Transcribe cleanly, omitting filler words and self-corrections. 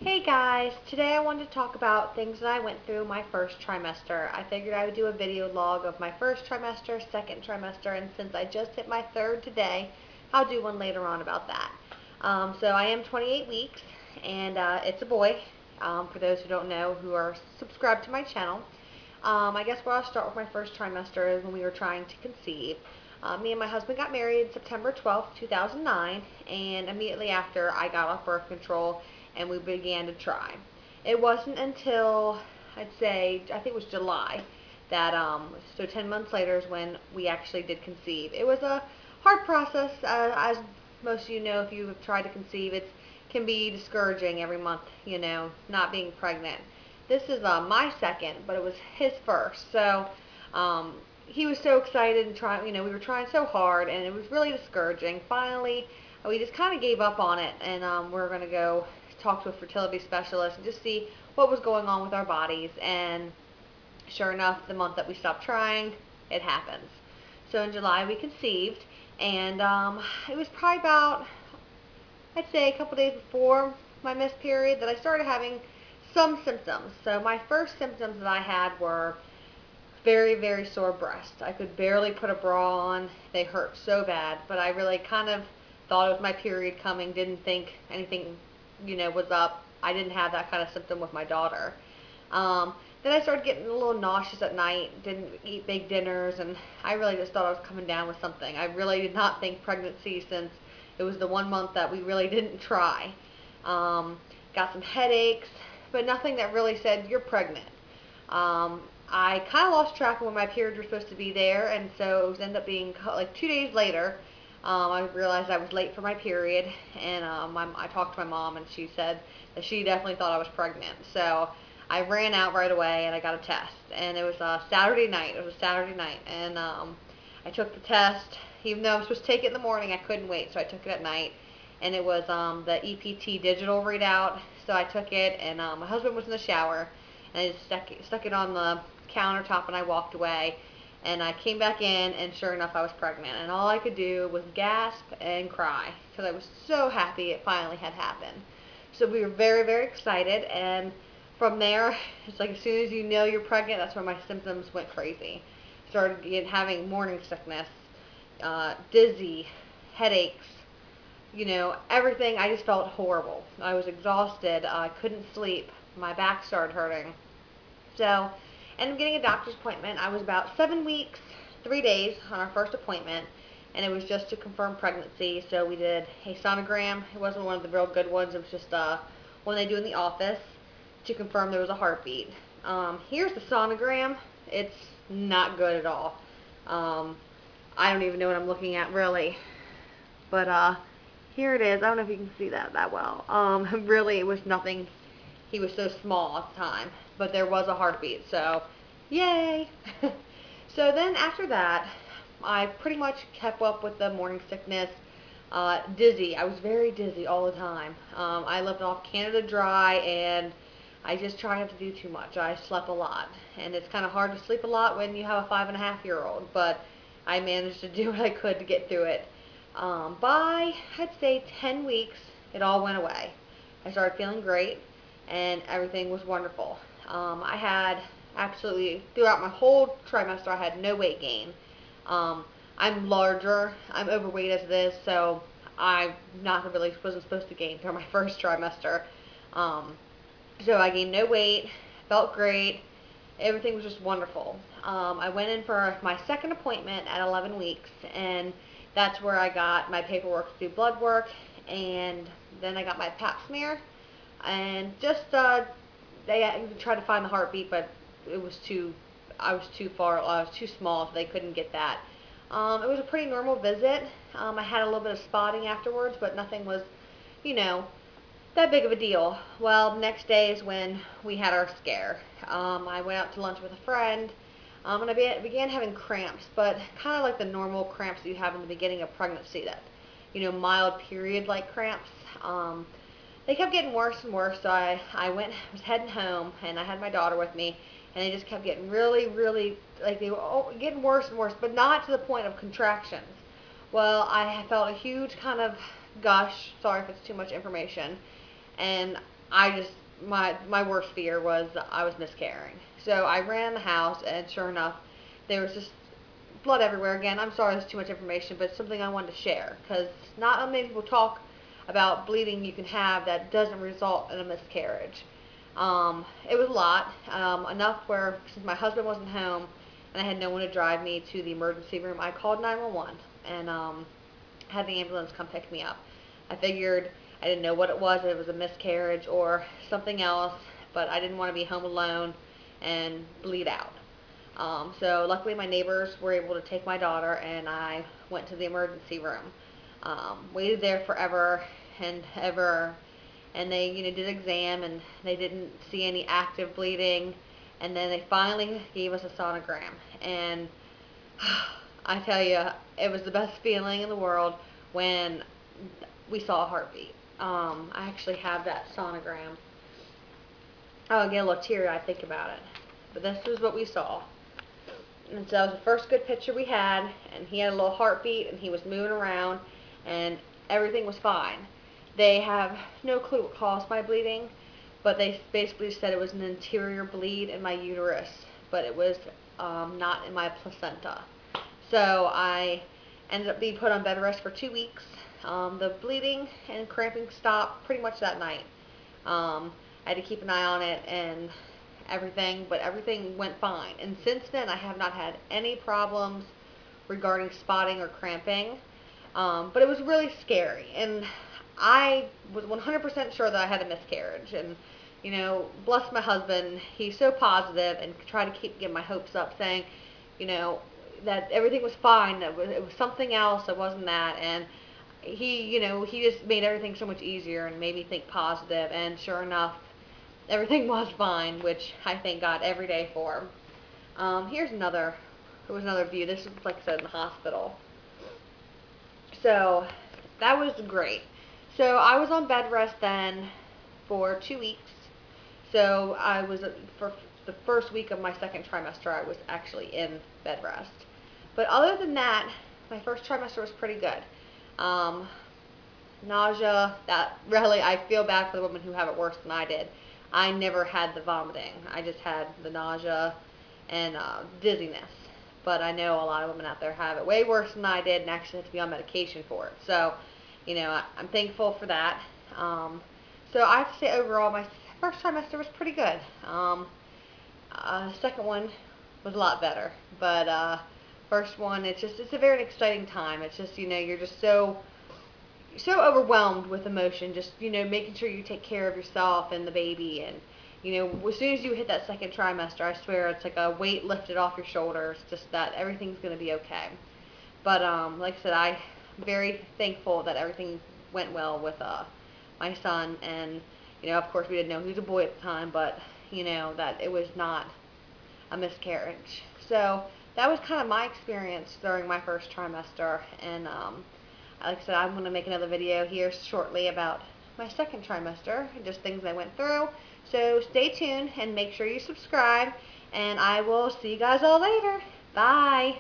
Hey guys, today I wanted to talk about things that I went through my first trimester. I figured I would do a video log of my first trimester, second trimester, and since I just hit my third today, I'll do one later on about that. So I am 28 weeks, and it's a boy, for those who don't know, who are subscribed to my channel. I guess where I'll start with my first trimester is when we were trying to conceive. Me and my husband got married September 12th, 2009, and immediately after I got off birth control and we began to try. It wasn't until, I'd say, I think it was July, that, so 10 months later is when we actually did conceive. It was a hard process, as most of you know if you have tried to conceive. It can be discouraging every month, not being pregnant. This is my second, but it was his first. So he was so excited and trying. We were trying so hard, and it was really discouraging. Finally, we just kind of gave up on it, and we're going to go talk to a fertility specialist and just see what was going on with our bodies. And sure enough, the month that we stopped trying, it happens. So in July we conceived, and it was probably about, I'd say, a couple days before my missed period that I started having some symptoms. So my first symptoms that I had were very, very sore breasts. I could barely put a bra on. They hurt so bad, but I really kind of thought it was my period coming, didn't think anything, was up. I didn't have that kind of symptom with my daughter. Then I started getting a little nauseous at night, didn't eat big dinners, and I really just thought I was coming down with something. I really did not think pregnancy, since it was the 1 month that we really didn't try. Got some headaches, but nothing that really said you're pregnant. I kind of lost track of when my periods were supposed to be there, and so it was ended up being like 2 days later. I realized I was late for my period, and I talked to my mom, and she said that she definitely thought I was pregnant. So I ran out right away, and I got a test, and it was Saturday night. It was a Saturday night, and I took the test. Even though I was supposed to take it in the morning, I couldn't wait, so I took it at night, and it was the EPT digital readout. So I took it, and my husband was in the shower, and I just stuck it on the countertop, and I walked away. And I came back in, and sure enough, I was pregnant. And all I could do was gasp and cry because I was so happy it finally had happened. So we were very, very excited. And from there, it's like as soon as you know you're pregnant, that's when my symptoms went crazy. Started having morning sickness, dizzy, headaches, everything. I just felt horrible. I was exhausted. I couldn't sleep. My back started hurting. So, ended up getting a doctor's appointment. I was about 7 weeks, 3 days on our first appointment, and it was just to confirm pregnancy. So we did a sonogram. It wasn't one of the real good ones. It was just one they do in the office to confirm there was a heartbeat. Here's the sonogram. It's not good at all. I don't even know what I'm looking at, really. But here it is. I don't know if you can see that well. Really, it was nothing. He was so small at the time, but there was a heartbeat, so yay. So then after that, I pretty much kept up with the morning sickness. Dizzy. I was very dizzy all the time. I lived off Canada Dry, and I just try not to do too much. I slept a lot, and it's kind of hard to sleep a lot when you have a 5.5-year-old, but I managed to do what I could to get through it. By, I'd say, 10 weeks, it all went away. I started feeling great, and everything was wonderful. I had absolutely, throughout my whole trimester, I had no weight gain. I'm larger, I'm overweight as it is, so I wasn't supposed to gain through my first trimester. So I gained no weight, felt great, everything was just wonderful. I went in for my second appointment at 11 weeks, and that's where I got my paperwork to do blood work, and then I got my pap smear, and just they tried to find the heartbeat, but it was I was too small, so they couldn't get that. It was a pretty normal visit. I had a little bit of spotting afterwards, but nothing was, that big of a deal. Well, the next day is when we had our scare. I went out to lunch with a friend, and I began having cramps, but kind of like the normal cramps that you have in the beginning of pregnancy, that, mild period-like cramps. They kept getting worse and worse, so I was heading home, and I had my daughter with me, and they just kept getting really, really, like they were getting worse and worse, but not to the point of contractions. Well, I felt a huge kind of gush, sorry if it's too much information, and I just, my worst fear was that I was miscarrying. So I ran in the house, and sure enough, there was just blood everywhere. Again, I'm sorry, there's too much information, but it's something I wanted to share because not many people talk about bleeding you can have that doesn't result in a miscarriage. It was a lot, enough where since my husband wasn't home and I had no one to drive me to the emergency room, I called 911 and had the ambulance come pick me up. I figured I didn't know what it was, if it was a miscarriage or something else, but I didn't want to be home alone and bleed out. So luckily my neighbors were able to take my daughter and I went to the emergency room. Waited there forever and ever, and they did an exam and they didn't see any active bleeding, and then they finally gave us a sonogram, and I tell you, it was the best feeling in the world when we saw a heartbeat. I actually have that sonogram. I get a little teary I think about it, but this is what we saw. And so that was the first good picture we had, and he had a little heartbeat, and he was moving around, and everything was fine. They have no clue what caused my bleeding, but they basically said it was an interior bleed in my uterus, but it was not in my placenta. So I ended up being put on bed rest for 2 weeks. The bleeding and cramping stopped pretty much that night. I had to keep an eye on it and everything, but everything went fine. And since then, I have not had any problems regarding spotting or cramping. But it was really scary, and I was 100% sure that I had a miscarriage. And bless my husband, he's so positive and tried to get my hopes up, saying, that everything was fine. That it was something else. It wasn't that, and he just made everything so much easier and made me think positive. And sure enough, everything was fine, which I thank God every day for. Here's another. It was another view. This was, like I said, in the hospital. So that was great. So I was on bed rest then for 2 weeks. So I was for the first week of my second trimester. I was actually in bed rest. But other than that, my first trimester was pretty good. Nausea. That really, I feel bad for the women who have it worse than I did. I never had the vomiting. I just had the nausea and dizziness. But I know a lot of women out there have it way worse than I did and actually have to be on medication for it. So, I'm thankful for that. So I have to say overall my first trimester was pretty good. Second one was a lot better. But first one, it's a very exciting time. It's just, you're just so overwhelmed with emotion, just making sure you take care of yourself and the baby, and as soon as you hit that second trimester, I swear it's like a weight lifted off your shoulders, just that everything's going to be okay. But like I said, I'm very thankful that everything went well with my son, and of course we didn't know he was a boy at the time, but that it was not a miscarriage. So that was kind of my experience during my first trimester, and like I said, I'm going to make another video here shortly about my second trimester, just things I went through. So stay tuned and make sure you subscribe, and I will see you guys all later. Bye.